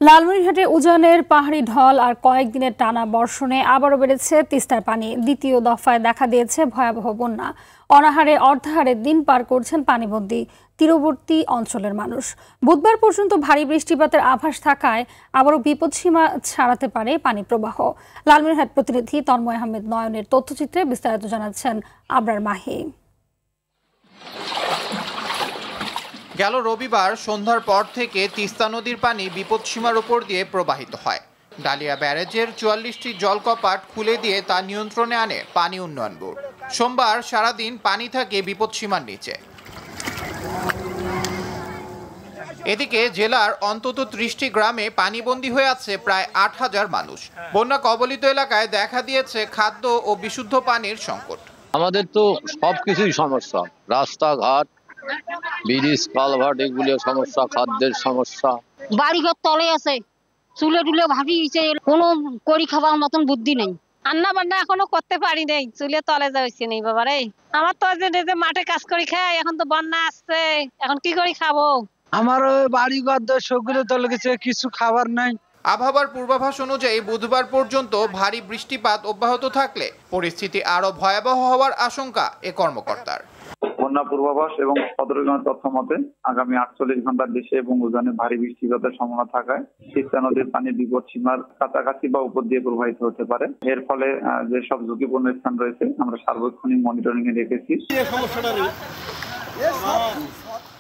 লালমনিরহাটে উজানের পাহাড়ি ঢল আর কয়েকদিনের টানা বর্ষণে আবারও বেড়েছে তিস্তার পানি। দ্বিতীয় দফায় দেখা দিয়েছে ভয়াবহ বন্যা। অনাহারে অর্ধাহারে দিন পার করছেন পানিবন্দী তীরবর্তী অঞ্চলের মানুষ। বুধবার পর্যন্ত ভারী বৃষ্টিপাতের আভাস থাকায় আবারও বিপদসীমা ছাড়াতে পারে পানি প্রবাহ। লালমনিরহাট প্রতিনিধি তন্ময় আহমেদ নয়নের তথ্যচিত্রে বিস্তারিত জানাচ্ছেন আবরার মাহি। গেল রবিবার সন্ধ্যার পর থেকে তিস্তা নদীর পানি বিপদসীমার উপর দিয়ে প্রবাহিত হয়। ডালিয়া ব্যারেজের ৪৪টি জলকপাট খুলে দিয়ে তা নিয়ন্ত্রণে আনে পানি উন্নয়ন বোর্ড। সোমবার সারাদিন পানি থাকে বিপদসীমার নিচে। এদিকে জেলার অন্তত ৩০টি গ্রামে পানিবন্দী হয়ে আছে প্রায় ৮,০০০ মানুষ। বন্যা কবলিত এলাকায় দেখা দিয়েছে খাদ্য ও বিশুদ্ধ পানির সংকট। আমাদের তো সবকিছুই সমস্যা, রাস্তাঘাট, ব্রিজ, কালভার্ট, এগুলো সমস্যা, খাদ্যের সমস্যা। বাড়িঘর তলে আছে, চুলে টুলে ভাবিয়েছে, কোনো করি খাবার মতন বুদ্ধি নেই। রান্না বান্না এখনো করতে পারি নাই, চুলে তলে যাচ্ছে নেই বাবা রে। আমার তো যে মাঠে কাজ করি খাই, এখন তো বন্যা আসছে, এখন কি করে খাবো? আমার বাড়িঘর সবগুলো তলে গেছে, কিছু খাবার নাই। আবহাওয়ার পূর্বাভাস অনুযায়ী বুধবার পর্যন্ত ভারী বৃষ্টিপাত অব্যাহত থাকলে পরিস্থিতি আরো ভয়াবহ হওয়ার আশঙ্কা এ কর্মকর্তার। বন্যা পূর্বাভাস এবং সদরঘাট তথ্য মতে আগামী ৪৮ ঘন্টার দেশে এবং উজানে ভারী বৃষ্টিপাতের সম্ভাবনা থাকায় তিস্তা নদীর পানি বিপদ সীমার কাছাকাছি বা উপর দিয়ে প্রবাহিত হতে পারে। এর ফলে যেসব ঝুঁকিপূর্ণ স্থান রয়েছে আমরা সার্বক্ষণিক মনিটরিং এ রেখেছি।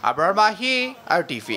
আবরার মাহি, RTV।